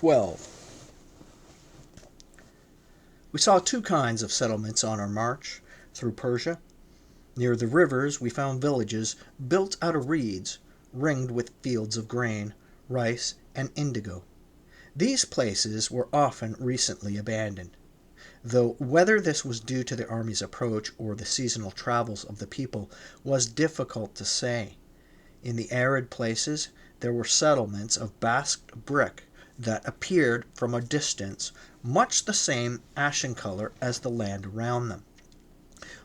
12. We saw two kinds of settlements on our march through Persia. Near the rivers we found villages built out of reeds, ringed with fields of grain, rice, and indigo. These places were often recently abandoned, though whether this was due to the army's approach or the seasonal travels of the people was difficult to say. In the arid places there were settlements of basked brick that appeared from a distance much the same ashen color as the land around them.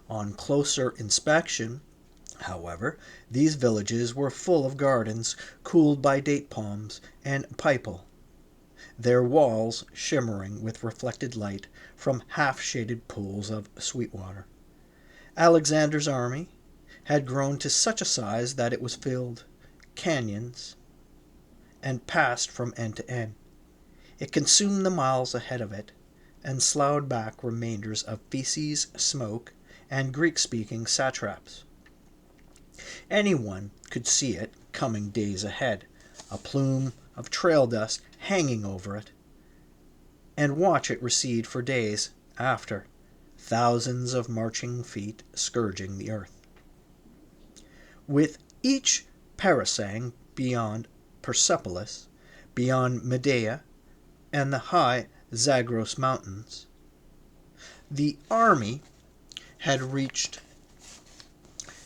On closer inspection, however, these villages were full of gardens cooled by date palms and pipal, their walls shimmering with reflected light from half-shaded pools of sweet water. Alexander's army had grown to such a size that it was filled canyons and passed from end to end. It consumed the miles ahead of it and sloughed back remainders of feces, smoke, and Greek-speaking satraps. Anyone could see it coming days ahead, a plume of trail dust hanging over it, and watch it recede for days after, thousands of marching feet scourging the earth. With each parasang beyond Persepolis, beyond Medea, and the high Zagros Mountains, the army had reached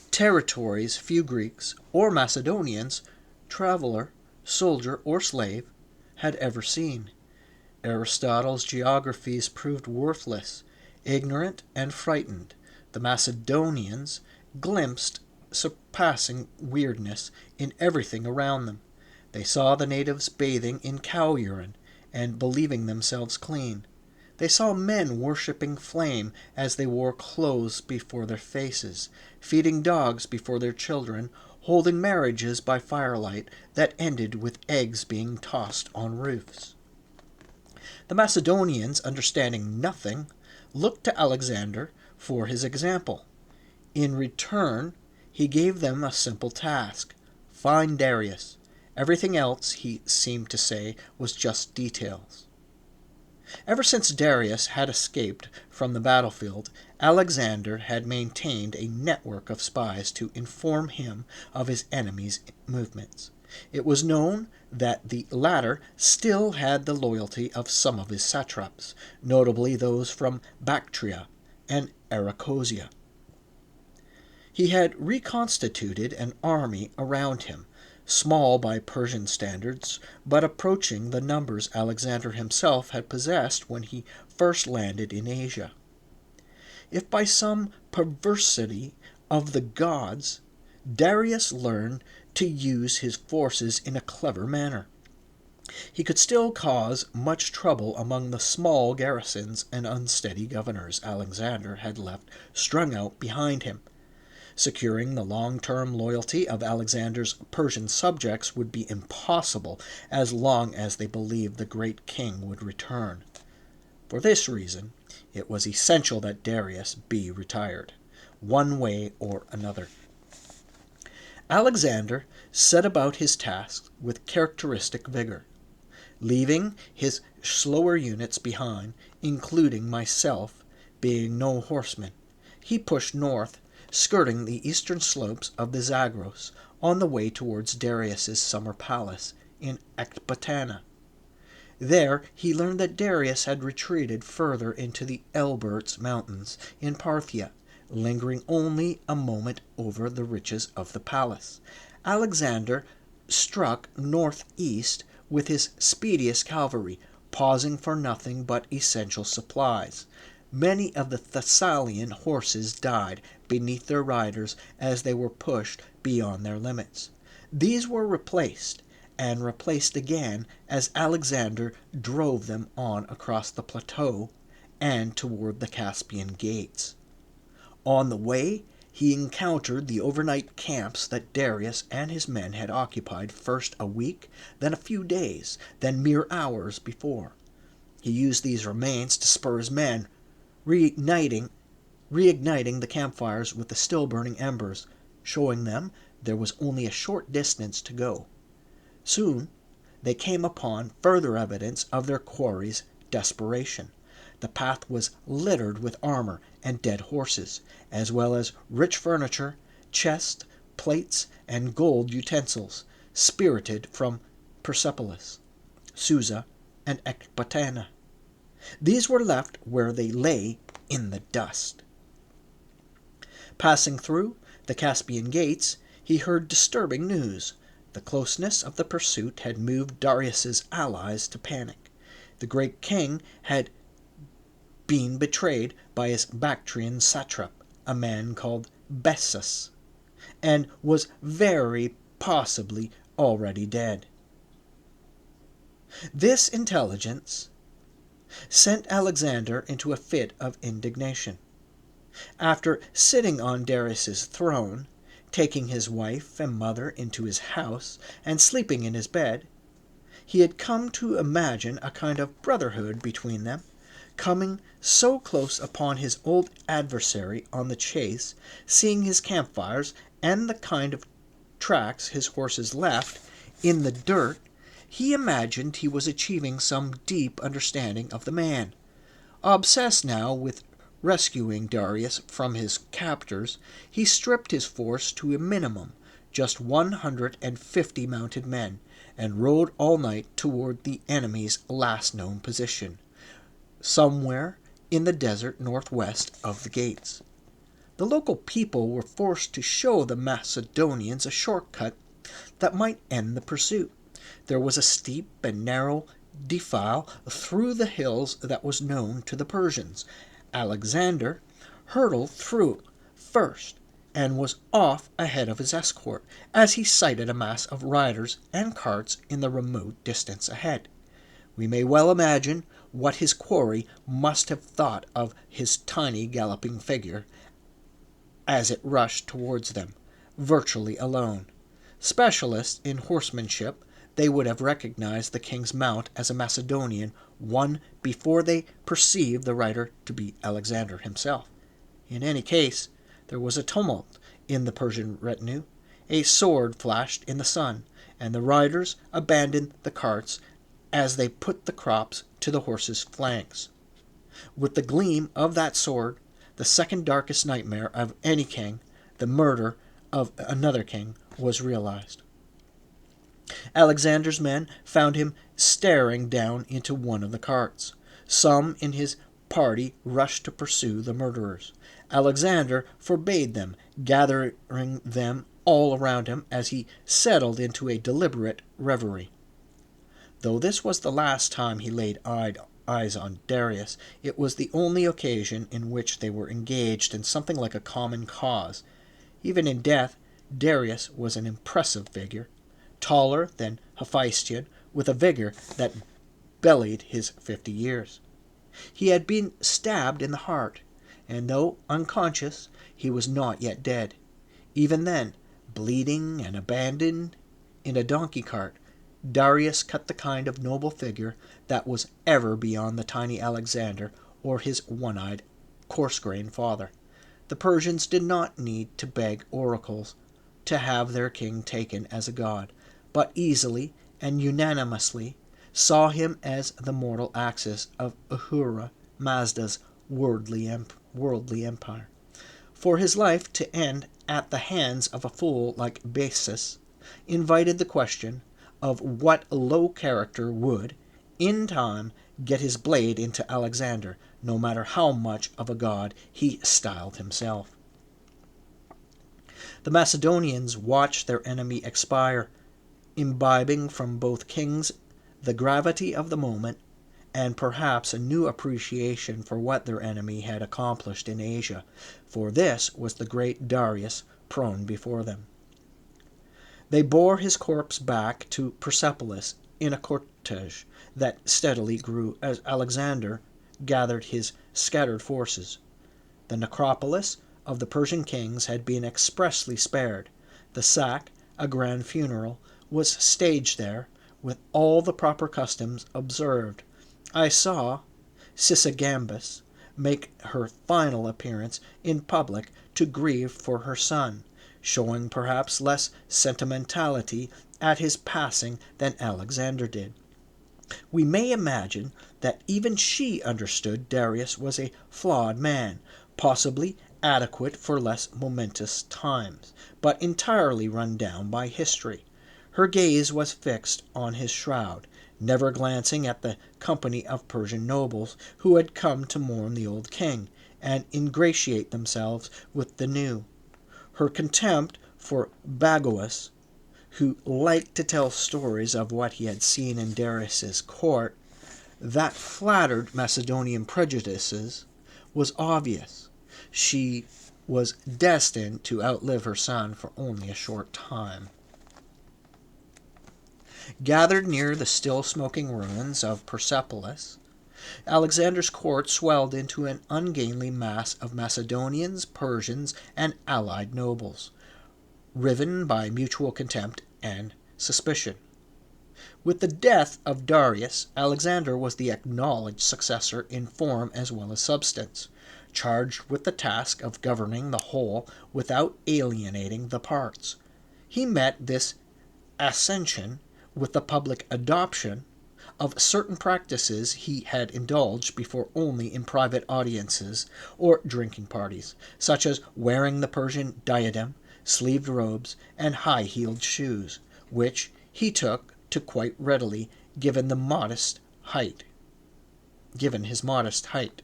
territories few Greeks or Macedonians, traveler, soldier, or slave, had ever seen. Aristotle's geographies proved worthless, ignorant, and frightened. The Macedonians glimpsed surpassing weirdness in everything around them. They saw the natives bathing in cow urine and believing themselves clean. They saw men worshipping flame as they wore clothes before their faces, feeding dogs before their children, holding marriages by firelight that ended with eggs being tossed on roofs. The Macedonians, understanding nothing, looked to Alexander for his example. In return, he gave them a simple task: find Darius. Everything else, he seemed to say, was just details. Ever since Darius had escaped from the battlefield, Alexander had maintained a network of spies to inform him of his enemy's movements. It was known that the latter still had the loyalty of some of his satraps, notably those from Bactria and Arachosia. He had reconstituted an army around him, small by Persian standards, but approaching the numbers Alexander himself had possessed when he first landed in Asia. If by some perversity of the gods, Darius learned to use his forces in a clever manner, he could still cause much trouble among the small garrisons and unsteady governors Alexander had left strung out behind him. Securing the long-term loyalty of Alexander's Persian subjects would be impossible as long as they believed the great king would return. For this reason, it was essential that Darius be retired, one way or another. Alexander set about his task with characteristic vigor. Leaving his slower units behind, including myself, being no horseman, he pushed north, skirting the eastern slopes of the Zagros, on the way towards Darius's summer palace in Ecbatana. There he learned that Darius had retreated further into the Elberts Mountains in Parthia, lingering only a moment over the riches of the palace. Alexander struck northeast with his speediest cavalry, pausing for nothing but essential supplies. Many of the Thessalian horses died beneath their riders as they were pushed beyond their limits. These were replaced, and replaced again as Alexander drove them on across the plateau and toward the Caspian gates. On the way, he encountered the overnight camps that Darius and his men had occupied first a week, then a few days, then mere hours before. He used these remains to spur his men, reigniting the campfires with the still-burning embers, showing them there was only a short distance to go. Soon, they came upon further evidence of their quarry's desperation. The path was littered with armor and dead horses, as well as rich furniture, chests, plates, and gold utensils, spirited from Persepolis, Susa, and Ecbatana. These were left where they lay in the dust. Passing through the Caspian gates, he heard disturbing news. The closeness of the pursuit had moved Darius's allies to panic. The great king had been betrayed by his Bactrian satrap, a man called Bessus, and was very possibly already dead. This intelligence sent Alexander into a fit of indignation. After sitting on Darius's throne, taking his wife and mother into his house, and sleeping in his bed, he had come to imagine a kind of brotherhood between them. Coming so close upon his old adversary on the chase, seeing his campfires and the kind of tracks his horses left in the dirt, he imagined he was achieving some deep understanding of the man. Obsessed now with rescuing Darius from his captors, he stripped his force to a minimum, just 150 mounted men, and rode all night toward the enemy's last known position, somewhere in the desert northwest of the gates. The local people were forced to show the Macedonians a shortcut that might end the pursuit. There was a steep and narrow defile through the hills that was known to the Persians. Alexander hurtled through first and was off ahead of his escort as he sighted a mass of riders and carts in the remote distance ahead. We may well imagine what his quarry must have thought of his tiny galloping figure as it rushed towards them, virtually alone. Specialists in horsemanship, they would have recognized the king's mount as a Macedonian one before they perceived the rider to be Alexander himself. In any case, there was a tumult in the Persian retinue. A sword flashed in the sun, and the riders abandoned the carts as they put the crops to the horses' flanks. With the gleam of that sword, the second darkest nightmare of any king, the murder of another king, was realized. Alexander's men found him staring down into one of the carts. Some in his party rushed to pursue the murderers. Alexander forbade them, gathering them all around him as he settled into a deliberate reverie. Though this was the last time he laid eyes on Darius, it was the only occasion in which they were engaged in something like a common cause. Even in death, Darius was an impressive figure, taller than Hephaestion, with a vigor that belied his 50 years. He had been stabbed in the heart, and though unconscious, he was not yet dead. Even then, bleeding and abandoned in a donkey cart, Darius cut the kind of noble figure that was ever beyond the tiny Alexander or his one-eyed, coarse-grained father. The Persians did not need to beg oracles to have their king taken as a god, but easily and unanimously saw him as the mortal axis of Ahura Mazda's worldly empire. For his life to end at the hands of a fool like Bessus invited the question of what low character would, in time, get his blade into Alexander, no matter how much of a god he styled himself. The Macedonians watched their enemy expire, imbibing from both kings the gravity of the moment and perhaps a new appreciation for what their enemy had accomplished in Asia, for this was the great Darius prone before them. They bore his corpse back to Persepolis in a cortege that steadily grew as Alexander gathered his scattered forces. The necropolis of the Persian kings had been expressly spared. The sack, a grand funeral, was staged there, with all the proper customs observed. I saw Sisygambis make her final appearance in public to grieve for her son, showing perhaps less sentimentality at his passing than Alexander did. We may imagine that even she understood Darius was a flawed man, possibly adequate for less momentous times, but entirely run down by history. Her gaze was fixed on his shroud, never glancing at the company of Persian nobles who had come to mourn the old king and ingratiate themselves with the new. Her contempt for Bagoas, who liked to tell stories of what he had seen in Darius's court, that flattered Macedonian prejudices, was obvious. She was destined to outlive her son for only a short time. Gathered near the still smoking ruins of Persepolis, Alexander's court swelled into an ungainly mass of Macedonians, Persians, and allied nobles, riven by mutual contempt and suspicion. With the death of Darius, Alexander was the acknowledged successor in form as well as substance, charged with the task of governing the whole without alienating the parts. He met this ascension with the public adoption of certain practices he had indulged before only in private audiences or drinking parties, such as wearing the Persian diadem, sleeved robes, and high-heeled shoes, which he took to quite readily given his modest height.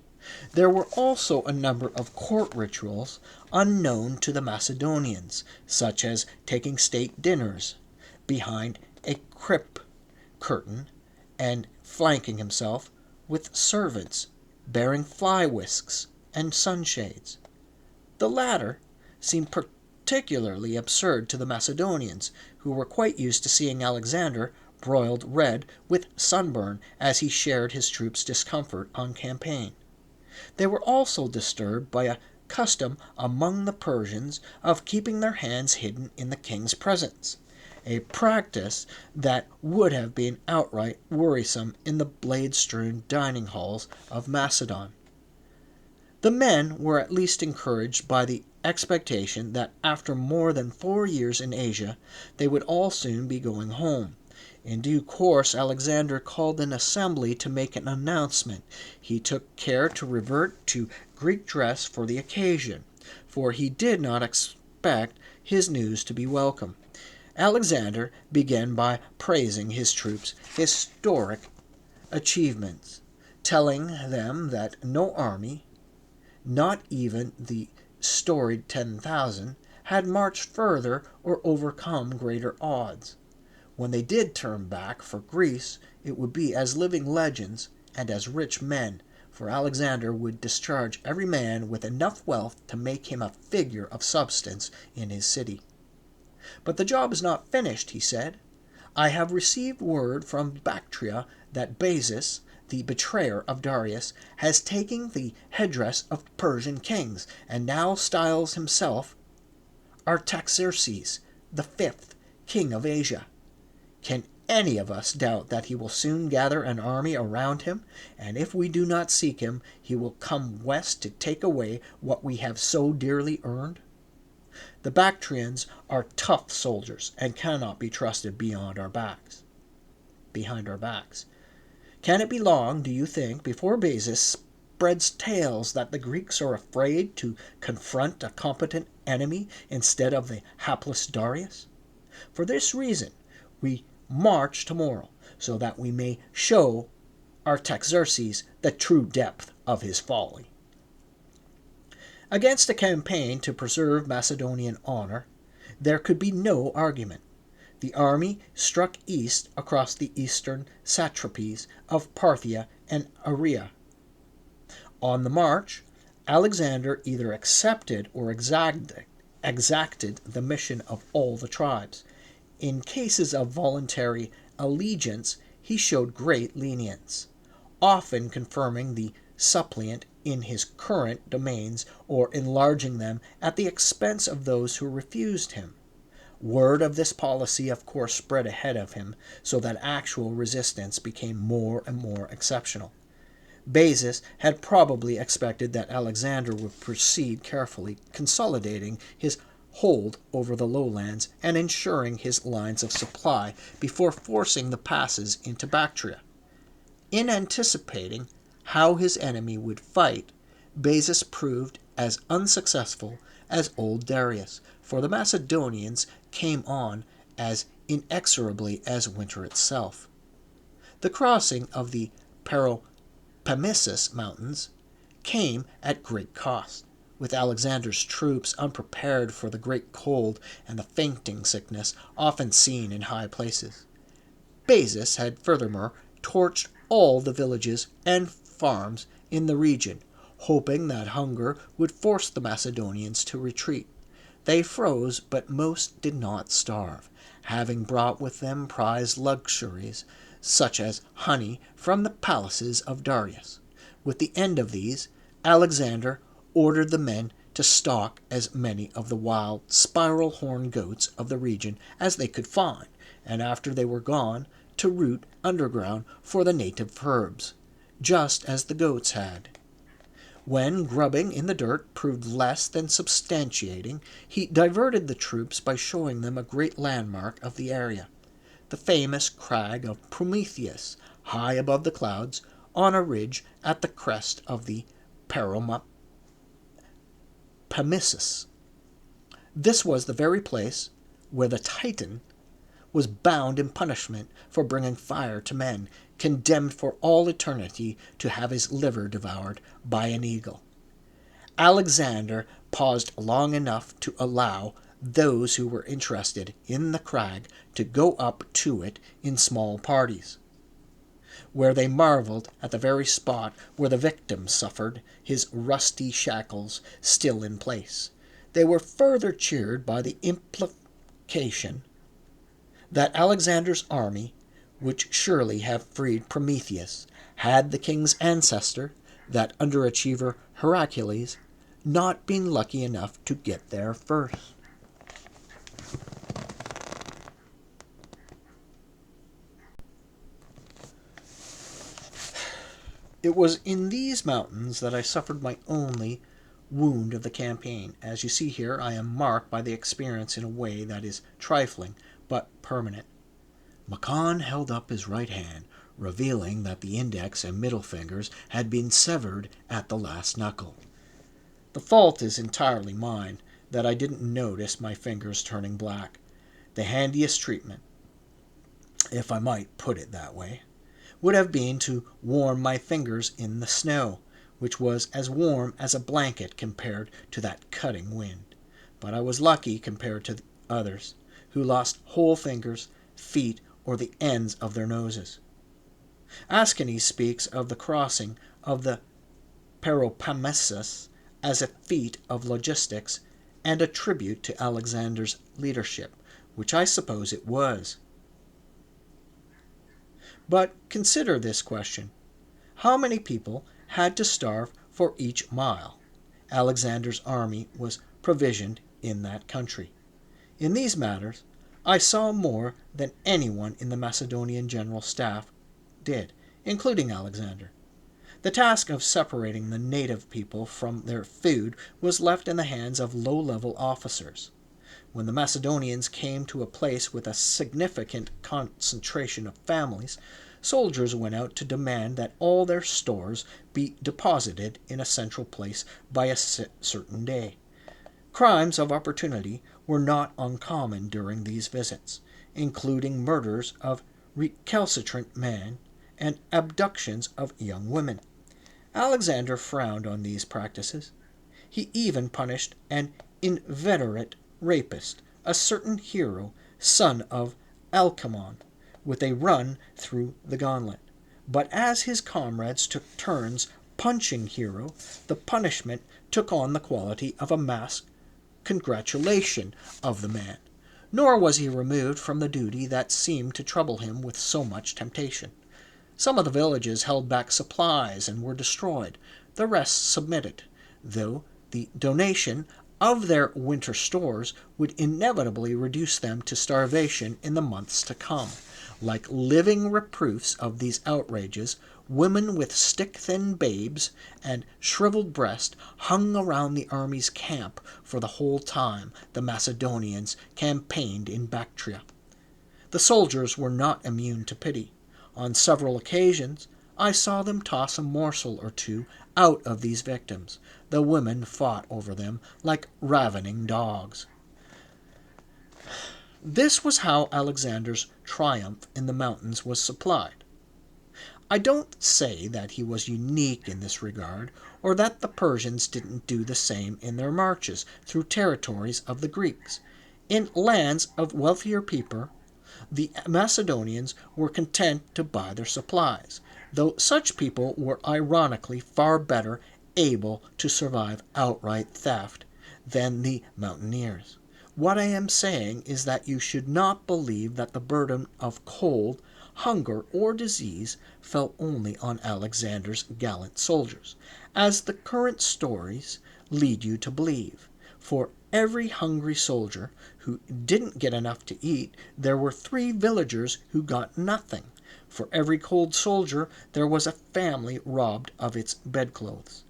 There were also a number of court rituals unknown to the Macedonians, such as taking state dinners behind a crypt curtain and flanking himself with servants bearing fly whisks and sunshades. The latter seemed particularly absurd to the Macedonians, who were quite used to seeing Alexander broiled red with sunburn as he shared his troops' discomfort on campaign. They were also disturbed by a custom among the Persians of keeping their hands hidden in the king's presence, a practice that would have been outright worrisome in the blade-strewn dining halls of Macedon. The men were at least encouraged by the expectation that after more than 4 years in Asia, they would all soon be going home. In due course, Alexander called an assembly to make an announcement. He took care to revert to Greek dress for the occasion, for he did not expect his news to be welcome. Alexander began by praising his troops' historic achievements, telling them that no army, not even the storied 10,000, had marched further or overcome greater odds. When they did turn back for Greece, it would be as living legends and as rich men, for Alexander would discharge every man with enough wealth to make him a figure of substance in his city. But the job is not finished, he said. I have received word from Bactria that Bacchus, the betrayer of Darius, has taken the headdress of Persian kings, and now styles himself Artaxerxes, the 5th king of Asia. Can any of us doubt that he will soon gather an army around him, and if we do not seek him, he will come west to take away what we have so dearly earned? The Bactrians are tough soldiers and cannot be trusted behind our backs. Can it be long, do you think, before Bacchus spreads tales that the Greeks are afraid to confront a competent enemy instead of the hapless Darius? For this reason, we march tomorrow, so that we may show Artaxerxes the true depth of his folly. Against a campaign to preserve Macedonian honor, there could be no argument. The army struck east across the eastern satrapies of Parthia and Aria. On the march, Alexander either accepted or exacted the mission of all the tribes. In cases of voluntary allegiance, he showed great lenience, often confirming the suppliant in his current domains or enlarging them at the expense of those who refused him. Word of this policy, of course, spread ahead of him, so that actual resistance became more and more exceptional. Bacchus had probably expected that Alexander would proceed carefully, consolidating his hold over the lowlands and ensuring his lines of supply before forcing the passes into Bactria. In anticipating how his enemy would fight, Bessas proved as unsuccessful as old Darius, for the Macedonians came on as inexorably as winter itself. The crossing of the Paropamisus Mountains came at great cost, with Alexander's troops unprepared for the great cold and the fainting sickness often seen in high places. Bessas had furthermore torched all the villages and farms in the region, hoping that hunger would force the Macedonians to retreat. They froze, but most did not starve, having brought with them prized luxuries, such as honey from the palaces of Darius. With the end of these, Alexander ordered the men to stalk as many of the wild spiral-horned goats of the region as they could find, and after they were gone, to root underground for the native herbs, just as the goats had. When grubbing in the dirt proved less than substantiating, he diverted the troops by showing them a great landmark of the area, the famous crag of Prometheus, high above the clouds, on a ridge at the crest of the Paropamisus. This was the very place where the Titan was bound in punishment for bringing fire to men, condemned for all eternity to have his liver devoured by an eagle. Alexander paused long enough to allow those who were interested in the crag to go up to it in small parties, where they marveled at the very spot where the victim suffered, his rusty shackles still in place. They were further cheered by the implication that Alexander's army, which surely have freed Prometheus, had the king's ancestor, that underachiever Heracles, not been lucky enough to get there first. It was in these mountains that I suffered my only wound of the campaign. As you see here, I am marked by the experience in a way that is trifling, but permanent. Macon held up his right hand, revealing that the index and middle fingers had been severed at the last knuckle. The fault is entirely mine, that I didn't notice my fingers turning black. The handiest treatment, if I might put it that way, would have been to warm my fingers in the snow, which was as warm as a blanket compared to that cutting wind. But I was lucky compared to the others, who lost whole fingers, feet, or the ends of their noses. Aeschines speaks of the crossing of the Paropamisus as a feat of logistics and a tribute to Alexander's leadership, which I suppose it was. But consider this question. How many people had to starve for each mile Alexander's army was provisioned in that country? In these matters, I saw more than anyone in the Macedonian general staff did, including Alexander. The task of separating the native people from their food was left in the hands of low-level officers. When the Macedonians came to a place with a significant concentration of families, soldiers went out to demand that all their stores be deposited in a central place by a certain day. Crimes of opportunity were not uncommon during these visits, including murders of recalcitrant men and abductions of young women. Alexander frowned on these practices. He even punished an inveterate rapist, a certain hero, son of Alcmon, with a run through the gauntlet. But as his comrades took turns punching Hero, the punishment took on the quality of a masked congratulation of the man. Nor was he removed from the duty that seemed to trouble him with so much temptation. Some of the villages held back supplies and were destroyed. The rest submitted, though the donation of their winter stores would inevitably reduce them to starvation in the months to come. Like living reproofs of these outrages, Women with stick-thin babes and shriveled breast hung around the army's camp for the whole time the Macedonians campaigned in Bactria. The soldiers were not immune to pity. On several occasions I saw them toss a morsel or two out of these victims. The women fought over them like ravening dogs. This was how Alexander's triumph in the mountains was supplied. I don't say that he was unique in this regard, or that the Persians didn't do the same in their marches through territories of the Greeks. In lands of wealthier people, the Macedonians were content to buy their supplies, though such people were ironically far better able to survive outright theft than the mountaineers. What I am saying is that you should not believe that the burden of cold, hunger, or disease fell only on Alexander's gallant soldiers, as the current stories lead you to believe. For every hungry soldier who didn't get enough to eat, there were 3 villagers who got nothing. For every cold soldier, there was a family robbed of its bedclothes.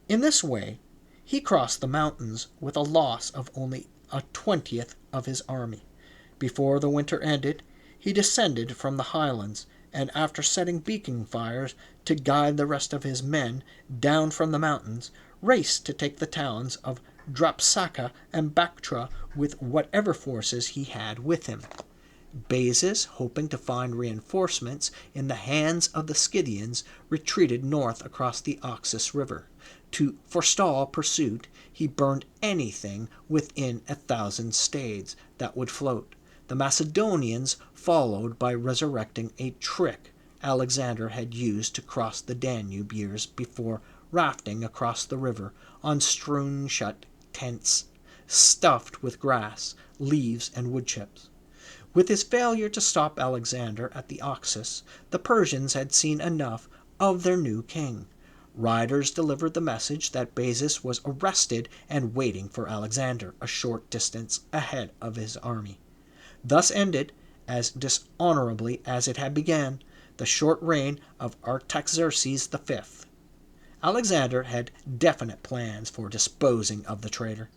In this way, he crossed the mountains with a loss of only 1/20th of his army. Before the winter ended, he descended from the highlands, and after setting beacon fires to guide the rest of his men down from the mountains, raced to take the towns of Drapsaka and Bactra with whatever forces he had with him. Basis, hoping to find reinforcements in the hands of the Scythians, retreated north across the Oxus River. To forestall pursuit, he burned anything within 1,000 stades that would float. The Macedonians followed by resurrecting a trick Alexander had used to cross the Danube years before, rafting across the river on strewn-shut tents stuffed with grass, leaves, and wood chips. With his failure to stop Alexander at the Oxus, the Persians had seen enough of their new king. Riders delivered the message that Basis was arrested and waiting for Alexander a short distance ahead of his army. Thus ended, as dishonorably as it had begun, the short reign of Artaxerxes V. Alexander had definite plans for disposing of the traitor.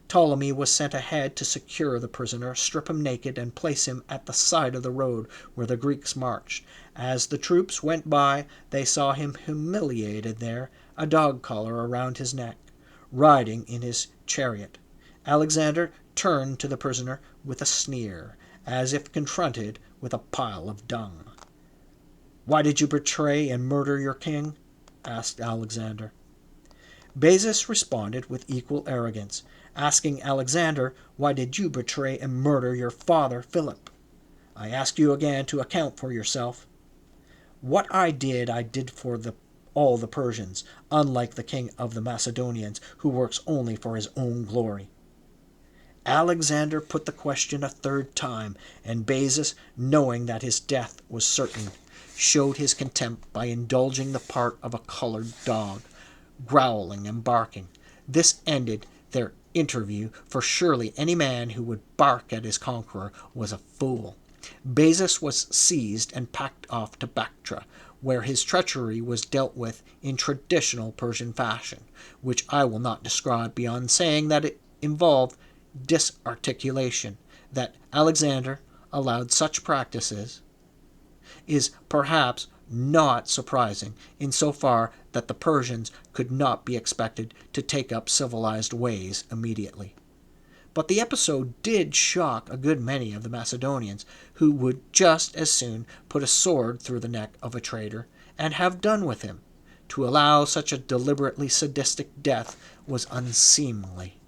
Ptolemy was sent ahead to secure the prisoner, strip him naked, and place him at the side of the road where the Greeks marched. As the troops went by, they saw him humiliated there, a dog collar around his neck, riding in his chariot. Alexander turned to the prisoner with a sneer, as if confronted with a pile of dung. "Why did you betray and murder your king?" asked Alexander. Basis responded with equal arrogance, asking Alexander, "Why did you betray and murder your father, Philip? I ask you again to account for yourself." "What I did for all the Persians, unlike the king of the Macedonians, who works only for his own glory." Alexander put the question a third time, and Basis, knowing that his death was certain, showed his contempt by indulging the part of a colored dog, growling and barking. This ended their interview, for surely any man who would bark at his conqueror was a fool. Basis was seized and packed off to Bactra, where his treachery was dealt with in traditional Persian fashion, which I will not describe beyond saying that it involved disarticulation. That Alexander allowed such practices is perhaps not surprising, insofar that the Persians could not be expected to take up civilized ways immediately. But the episode did shock a good many of the Macedonians, who would just as soon put a sword through the neck of a traitor and have done with him. To allow such a deliberately sadistic death was unseemly.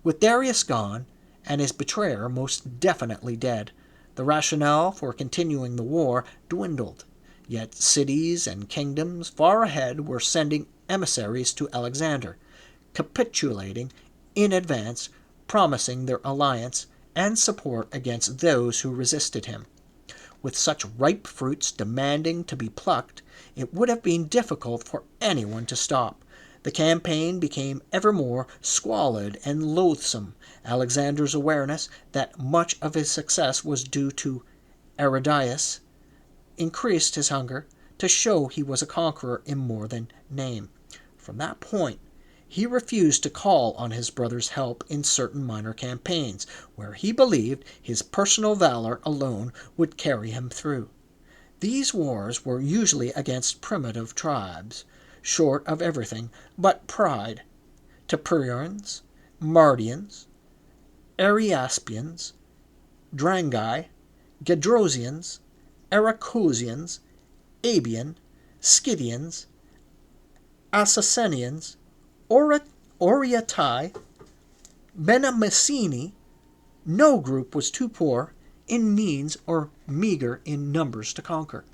With Darius gone, and his betrayer most definitely dead, the rationale for continuing the war dwindled. Yet cities and kingdoms far ahead were sending emissaries to Alexander, capitulating in advance, promising their alliance and support against those who resisted him. With such ripe fruits demanding to be plucked, it would have been difficult for anyone to stop. The campaign became ever more squalid and loathsome. Alexander's awareness that much of his success was due to Aridaeus increased his hunger to show he was a conqueror in more than name. From that point, he refused to call on his brother's help in certain minor campaigns, where he believed his personal valor alone would carry him through. These wars were usually against primitive tribes, short of everything but pride. Tepurians, Mardians, Ariaspians, Drangai, Gedrosians, Aracosians, Abian, Scythians, Assassinians, Oriatai, Benemessini. No group was too poor in means or meager in numbers to conquer.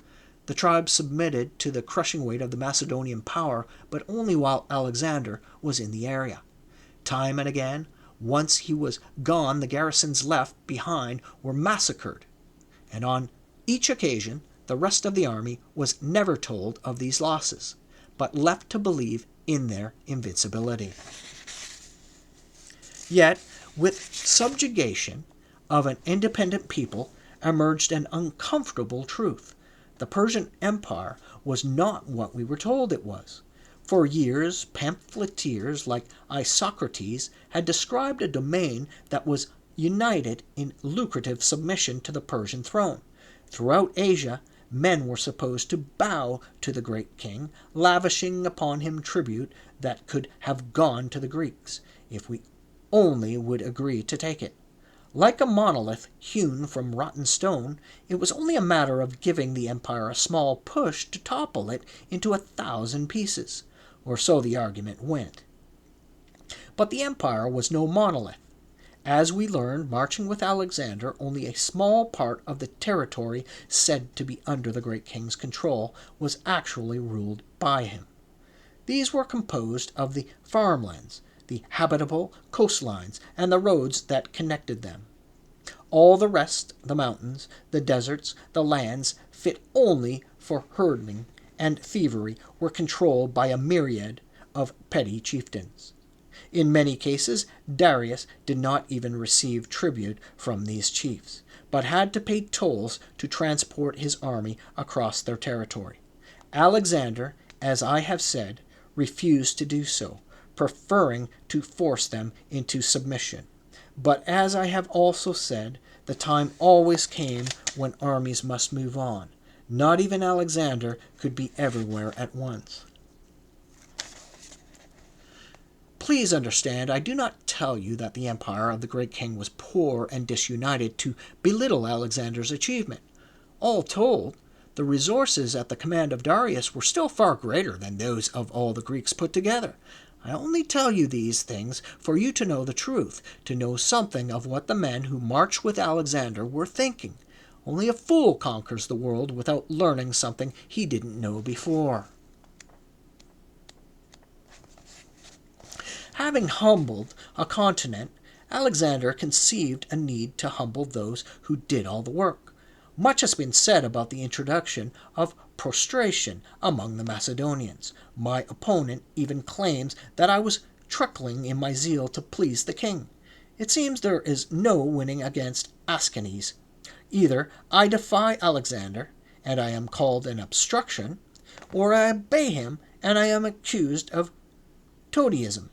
The tribes submitted to the crushing weight of the Macedonian power, but only while Alexander was in the area. Time and again, once he was gone, the garrisons left behind were massacred, and on each occasion the rest of the army was never told of these losses, but left to believe in their invincibility. Yet, with subjugation of an independent people emerged an uncomfortable truth. The Persian Empire was not what we were told it was. For years, pamphleteers like Isocrates had described a domain that was united in lucrative submission to the Persian throne. Throughout Asia, men were supposed to bow to the great king, lavishing upon him tribute that could have gone to the Greeks, if we only would agree to take it. Like a monolith hewn from rotten stone, it was only a matter of giving the empire a small push to topple it into 1,000 pieces, or so the argument went. But the empire was no monolith. As we learned, marching with Alexander, only a small part of the territory said to be under the great king's control was actually ruled by him. These were composed of the farmlands, the habitable coastlines, and the roads that connected them. All the rest, the mountains, the deserts, the lands fit only for herding and thievery, were controlled by a myriad of petty chieftains. In many cases, Darius did not even receive tribute from these chiefs, but had to pay tolls to transport his army across their territory. Alexander, as I have said, refused to do so, preferring to force them into submission. But as I have also said, the time always came when armies must move on. Not even Alexander could be everywhere at once. Please understand, I do not tell you that the empire of the great king was poor and disunited to belittle Alexander's achievement. All told, the resources at the command of Darius were still far greater than those of all the Greeks put together. I only tell you these things for you to know the truth, to know something of what the men who marched with Alexander were thinking. Only a fool conquers the world without learning something he didn't know before. Having humbled a continent, Alexander conceived a need to humble those who did all the work. Much has been said about the introduction of prostration among the Macedonians. My opponent even claims that I was truckling in my zeal to please the king. It seems there is no winning against Aeschines. Either I defy Alexander, and I am called an obstruction, or I obey him, and I am accused of toadyism.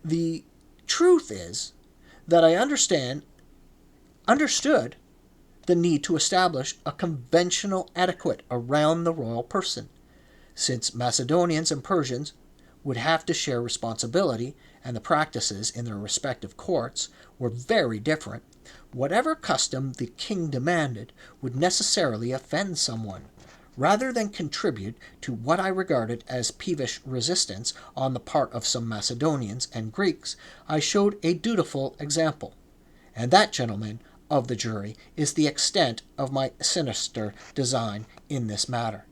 The truth is that I understood the need to establish a conventional etiquette around the royal person. Since Macedonians and Persians would have to share responsibility, and the practices in their respective courts were very different, whatever custom the king demanded would necessarily offend someone. Rather than contribute to what I regarded as peevish resistance on the part of some Macedonians and Greeks, I showed a dutiful example. And that, gentlemen of the jury, is the extent of my sinister design in this matter.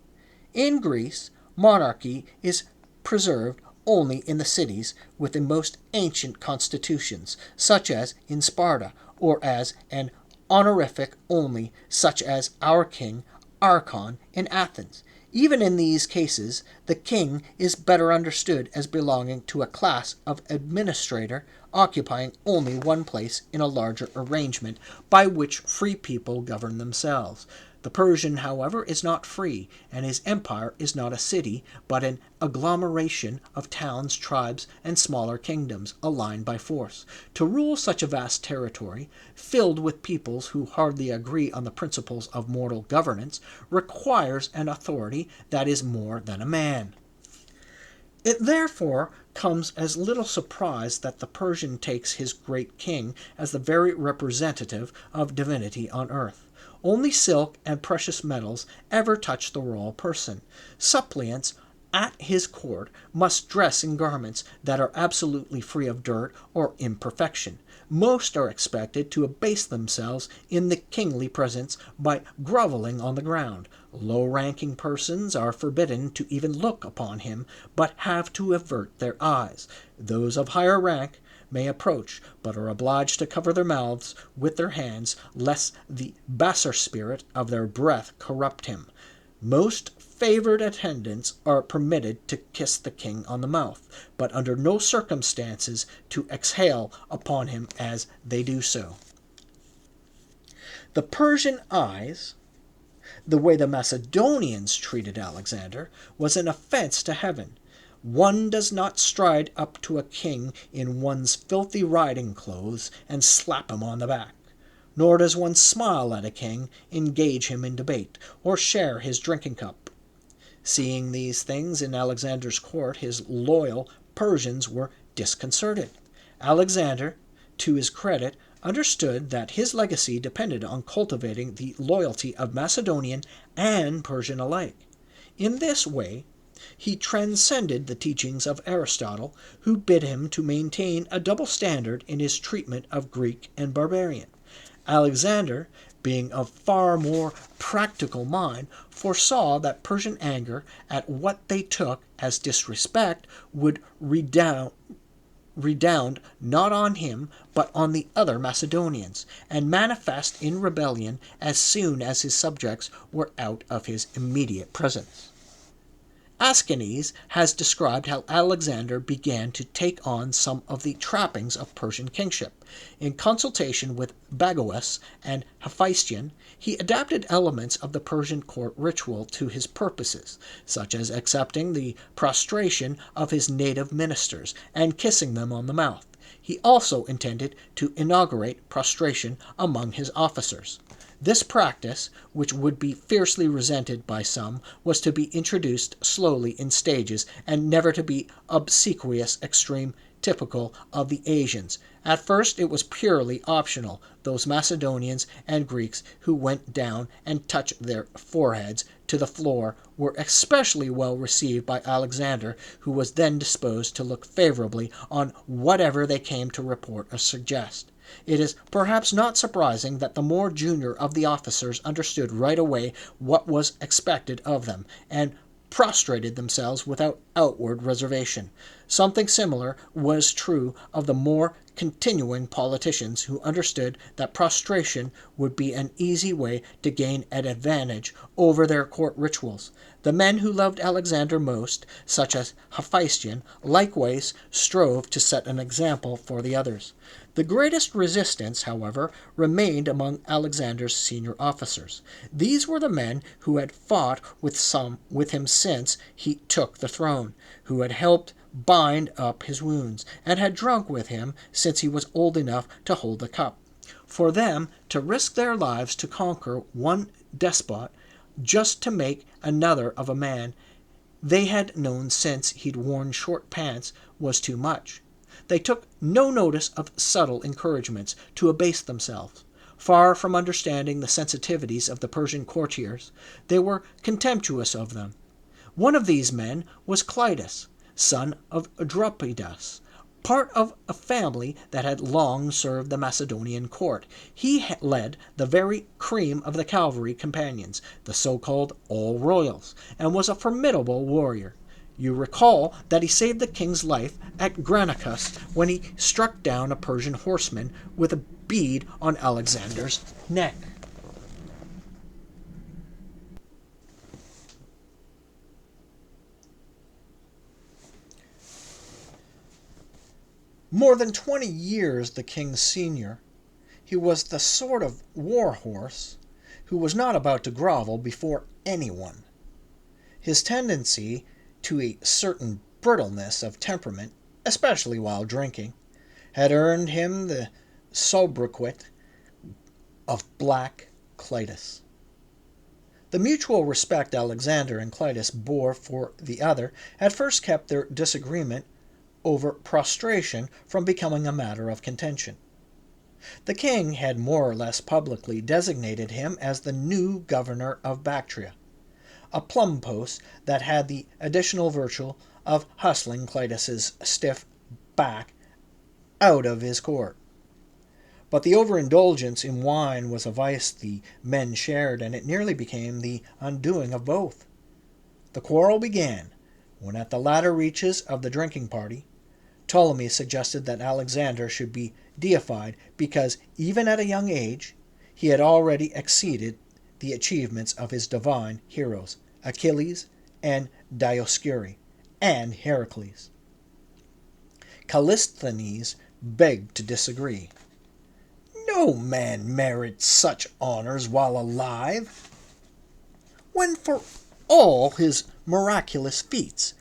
In Greece, monarchy is preserved only in the cities with the most ancient constitutions, such as in Sparta, or as an honorific only, such as our king Archon in Athens. Even in these cases, the king is better understood as belonging to a class of administrator occupying only one place in a larger arrangement by which free people govern themselves. The Persian, however, is not free, and his empire is not a city, but an agglomeration of towns, tribes, and smaller kingdoms, aligned by force. To rule such a vast territory, filled with peoples who hardly agree on the principles of mortal governance, requires an authority that is more than a man. It therefore comes as little surprise that the Persian takes his great king as the very representative of divinity on earth. Only silk and precious metals ever touch the royal person. Suppliants at his court must dress in garments that are absolutely free of dirt or imperfection. Most are expected to abase themselves in the kingly presence by groveling on the ground. Low-ranking persons are forbidden to even look upon him, but have to avert their eyes. Those of higher rank may approach, but are obliged to cover their mouths with their hands, lest the baser spirit of their breath corrupt him. Most favored attendants are permitted to kiss the king on the mouth, but under no circumstances to exhale upon him as they do so. The Persian eyes, the way the Macedonians treated Alexander, was an offense to heaven. One does not stride up to a king in one's filthy riding clothes and slap him on the back. Nor does one smile at a king, engage him in debate, or share his drinking cup. Seeing these things in Alexander's court, his loyal Persians were disconcerted. Alexander, to his credit, understood that his legacy depended on cultivating the loyalty of Macedonian and Persian alike. In this way, he transcended the teachings of Aristotle, who bid him to maintain a double standard in his treatment of Greek and barbarian. Alexander, being of far more practical mind, foresaw that Persian anger at what they took as disrespect would redound not on him, but on the other Macedonians, and manifest in rebellion as soon as his subjects were out of his immediate presence. Aeschines has described how Alexander began to take on some of the trappings of Persian kingship. In consultation with Bagoas and Hephaestion, he adapted elements of the Persian court ritual to his purposes, such as accepting the prostration of his native ministers and kissing them on the mouth. He also intended to inaugurate prostration among his officers. This practice, which would be fiercely resented by some, was to be introduced slowly in stages, and never to be obsequious extreme, typical of the Asians. At first it was purely optional. Those Macedonians and Greeks who went down and touched their foreheads to the floor were especially well received by Alexander, who was then disposed to look favorably on whatever they came to report or suggest. It is perhaps not surprising that the more junior of the officers understood right away what was expected of them, and prostrated themselves without outward reservation. Something similar was true of the more continuing politicians, who understood that prostration would be an easy way to gain an advantage over their court rituals. The men who loved Alexander most, such as Hephaestion, likewise strove to set an example for the others. The greatest resistance, however, remained among Alexander's senior officers. These were the men who had fought with him since he took the throne, who had helped bind up his wounds, and had drunk with him since he was old enough to hold the cup. For them to risk their lives to conquer one despot just to make another of a man they had known since he'd worn short pants was too much. They took no notice of subtle encouragements to abase themselves. Far from understanding the sensitivities of the Persian courtiers, they were contemptuous of them. One of these men was Clitus, son of Dropidas, part of a family that had long served the Macedonian court. He led the very cream of the cavalry companions, the so-called All Royals, and was a formidable warrior. You recall that he saved the king's life at Granicus when he struck down a Persian horseman with a bead on Alexander's neck. More than 20 years the king's senior, he was the sort of war horse who was not about to grovel before anyone. His tendency to a certain brittleness of temperament, especially while drinking, had earned him the sobriquet of Black Clitus. The mutual respect Alexander and Clitus bore for the other had first kept their disagreement over prostration from becoming a matter of contention. The king had more or less publicly designated him as the new governor of Bactria, a plum post that had the additional virtue of hustling Clitus's stiff back out of his court. But the overindulgence in wine was a vice the men shared, and it nearly became the undoing of both. The quarrel began when, at the latter reaches of the drinking party, Ptolemy suggested that Alexander should be deified because, even at a young age, he had already exceeded the achievements of his divine heroes, Achilles and Dioscuri, and Heracles. Callisthenes begged to disagree. No man merits such honors while alive, when for all his miraculous feats,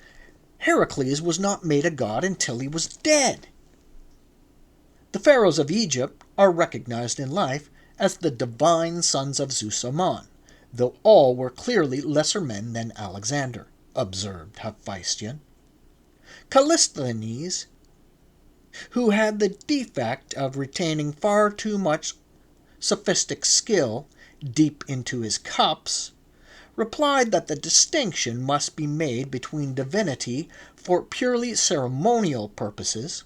Heracles was not made a god until he was dead. The pharaohs of Egypt are recognized in life as the divine sons of Zeus Ammon, though all were clearly lesser men than Alexander, observed Hephaestion. Callisthenes, who had the defect of retaining far too much sophistic skill deep into his cups, replied that the distinction must be made between divinity for purely ceremonial purposes,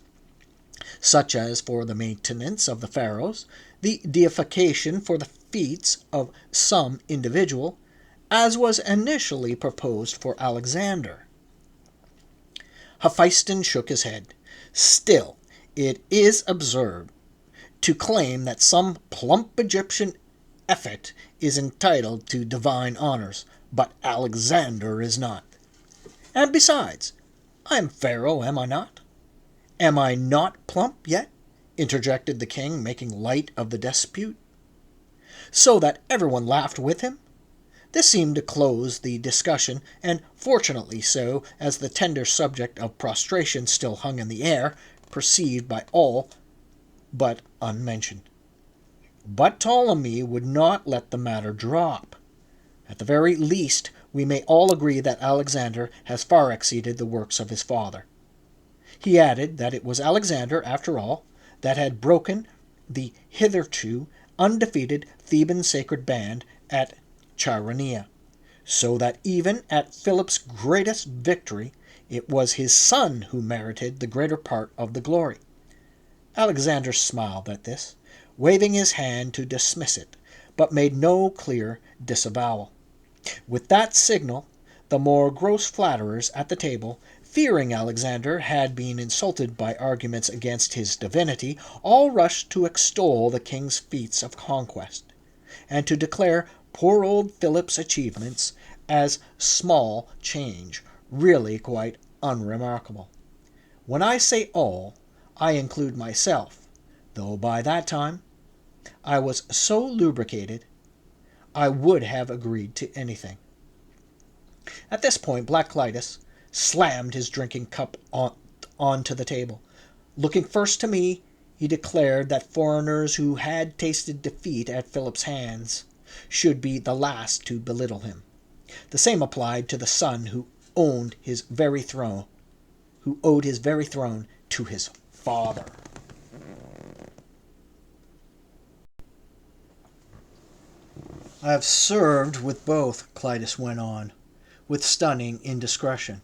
such as for the maintenance of the pharaohs, the deification for the feats of some individual, as was initially proposed for Alexander. Hephaestion shook his head. Still, it is absurd to claim that some plump Egyptian effete is entitled to divine honors, but Alexander is not. And besides, I am pharaoh, am I not? Am I not plump yet? Interjected the king, making light of the dispute. So that everyone laughed with him. This seemed to close the discussion, and fortunately so, as the tender subject of prostration still hung in the air, perceived by all but unmentioned. But Ptolemy would not let the matter drop. At the very least, we may all agree that Alexander has far exceeded the works of his father. He added that it was Alexander, after all, that had broken the hitherto undefeated Theban sacred band at Chaeronea, so that even at Philip's greatest victory it was his son who merited the greater part of the glory. Alexander smiled at this, waving his hand to dismiss it, but made no clear disavowal. With that signal, the more gross flatterers at the table, fearing Alexander had been insulted by arguments against his divinity, all rushed to extol the king's feats of conquest, and to declare poor old Philip's achievements as small change, really quite unremarkable. When I say all, I include myself, though by that time I was so lubricated I would have agreed to anything. At this point, Black Clitus slammed his drinking cup onto the table. Looking first to me, he declared that foreigners who had tasted defeat at Philip's hands should be the last to belittle him. The same applied to the son who owed his very throne to his father. I have served with both, Clitus went on, with stunning indiscretion,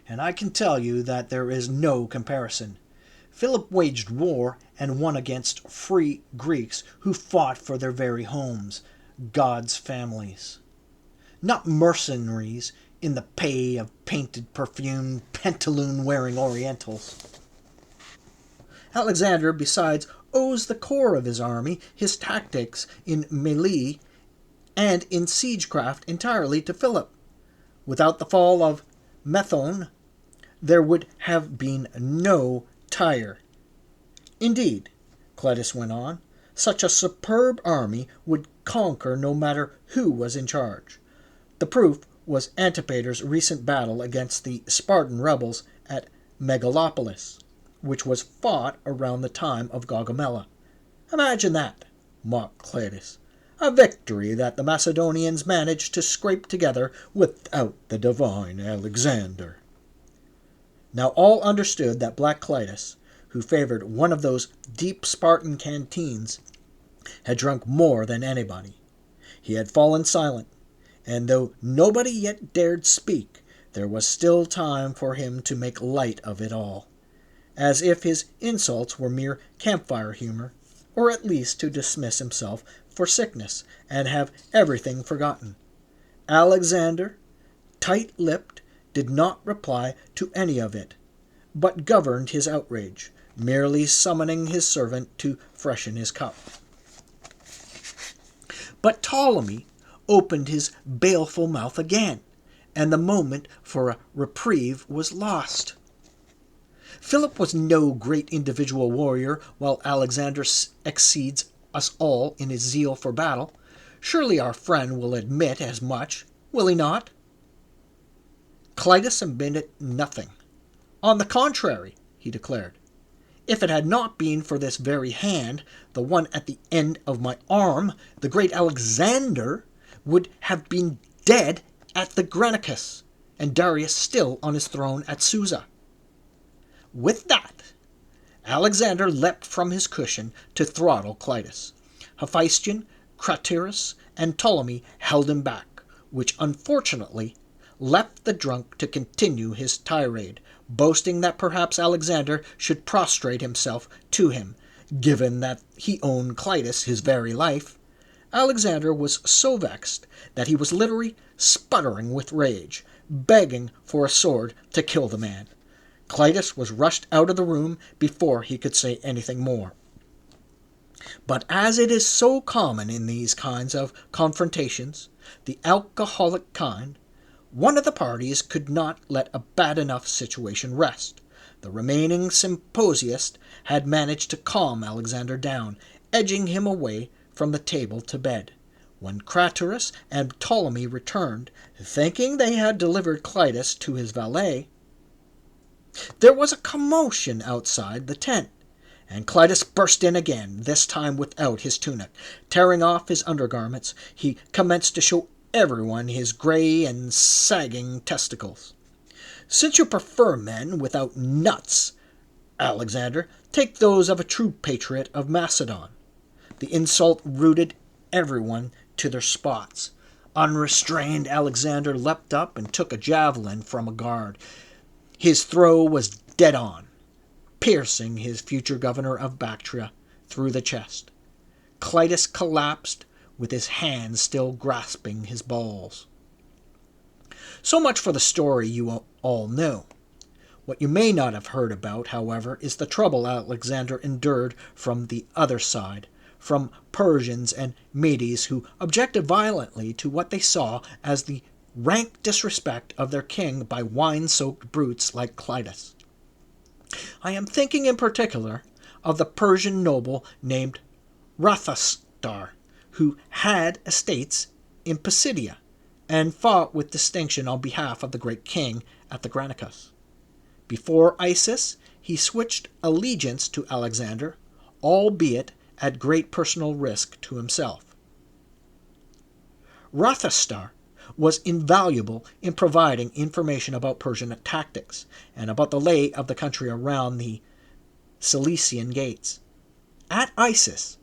and I can tell you that there is no comparison. Philip waged war and won against free Greeks who fought for their very homes, God's families. Not mercenaries in the pay of painted, perfumed, pantaloon-wearing Orientals. Alexander, besides, owes the core of his army, his tactics in melee and in siegecraft entirely to Philip. Without the fall of Methone, there would have been no Tyre. Indeed, Clitus went on, such a superb army would conquer no matter who was in charge. The proof was Antipater's recent battle against the Spartan rebels at Megalopolis, which was fought around the time of Gaugamela. Imagine that, mocked Cleitus. A victory that the Macedonians managed to scrape together without the divine Alexander. Now all understood that Black Cleitus, who favored one of those deep Spartan canteens, had drunk more than anybody. He had fallen silent, and though nobody yet dared speak, there was still time for him to make light of it all, as if his insults were mere campfire humor, or at least to dismiss himself for sickness and have everything forgotten. Alexander, tight-lipped, did not reply to any of it, but governed his outrage, merely summoning his servant to freshen his cup. But Ptolemy opened his baleful mouth again, and the moment for a reprieve was lost. Philip was no great individual warrior, while Alexander exceeds us all in his zeal for battle. Surely our friend will admit as much, will he not? Cleitus admitted nothing. On the contrary, he declared, if it had not been for this very hand, the one at the end of my arm, the great Alexander would have been dead at the Granicus, and Darius still on his throne at Susa. With that, Alexander leapt from his cushion to throttle Cleitus. Hephaestion, Craterus, and Ptolemy held him back, which unfortunately left the drunk to continue his tirade, boasting that perhaps Alexander should prostrate himself to him, given that he owed Cleitus his very life. Alexander was so vexed that he was literally sputtering with rage, begging for a sword to kill the man. Cleitus was rushed out of the room before he could say anything more. But as it is so common in these kinds of confrontations, the alcoholic kind, one of the parties could not let a bad enough situation rest. The remaining symposiast had managed to calm Alexander down, edging him away from the table to bed. When Craterus and Ptolemy returned, thinking they had delivered Cleitus to his valet, there was a commotion outside the tent, and Cleitus burst in again, this time without his tunic. Tearing off his undergarments, he commenced to show everyone his gray and sagging testicles. Since you prefer men without nuts, Alexander, take those of a true patriot of Macedon. The insult rooted everyone to their spots. Unrestrained, Alexander leapt up and took a javelin from a guard. His throw was dead on, piercing his future governor of Bactria through the chest. Cleitus collapsed with his hands still grasping his balls. So much for the story you all know. What you may not have heard about, however, is the trouble Alexander endured from the other side, from Persians and Medes who objected violently to what they saw as the rank disrespect of their king by wine-soaked brutes like Cleitus. I am thinking in particular of the Persian noble named Rathastar, who had estates in Pisidia, and fought with distinction on behalf of the great king at the Granicus. Before Isis, he switched allegiance to Alexander, albeit at great personal risk to himself. Rathastar was invaluable in providing information about Persian tactics and about the lay of the country around the Cilician gates. At Isis,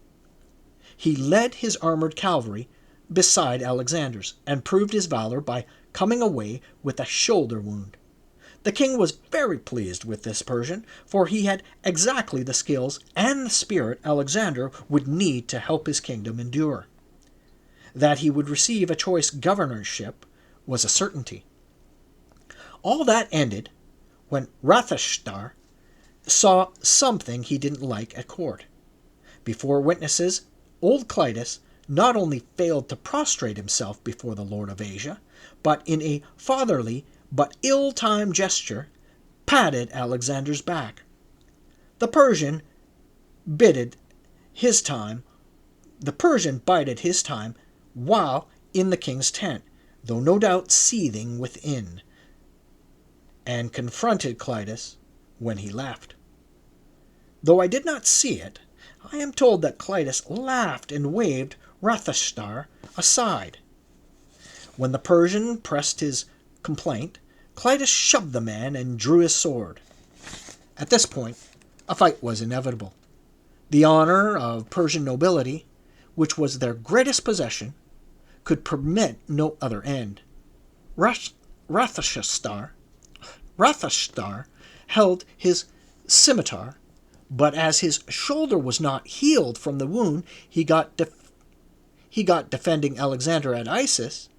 he led his armored cavalry beside Alexander's and proved his valor by coming away with a shoulder wound. The king was very pleased with this Persian, for he had exactly the skills and the spirit Alexander would need to help his kingdom endure. That he would receive a choice governorship was a certainty. All that ended when Rathastar saw something he didn't like at court. Before witnesses, old Cleitus not only failed to prostrate himself before the Lord of Asia, but in a fatherly but ill-timed gesture patted Alexander's back. The Persian bided his time The Persian bided his time while in the king's tent, though no doubt seething within, and confronted Clitus when he left. Though I did not see it, I am told that Clitus laughed and waved Rathashtar aside. When the Persian pressed his complaint, Clitus shoved the man and drew his sword. At this point, a fight was inevitable. The honor of Persian nobility, which was their greatest possession, could permit no other end. Rathashtar held his scimitar, but as his shoulder was not healed from the wound he got defending Alexander at Issus,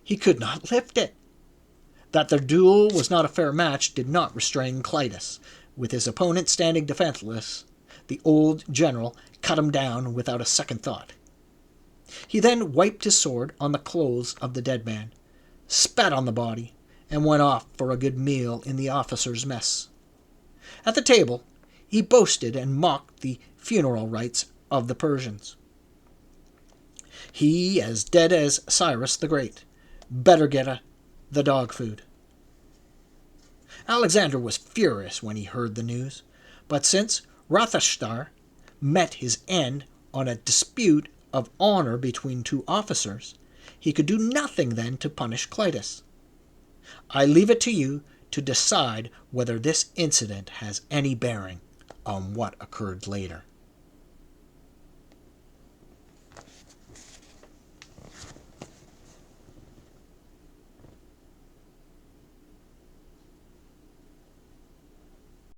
he could not lift it. That their duel was not a fair match did not restrain Clitus. With his opponent standing defenseless, the old general cut him down without a second thought. He then wiped his sword on the clothes of the dead man, spat on the body, and went off for a good meal in the officers' mess. At the table, he boasted and mocked the funeral rites of the Persians. He as dead as Cyrus the Great. Better get the dog food. Alexander was furious when he heard the news, but since Rathashtar met his end on a dispute of honor between two officers, he could do nothing then to punish Clitus. I leave it to you to decide whether this incident has any bearing on what occurred later.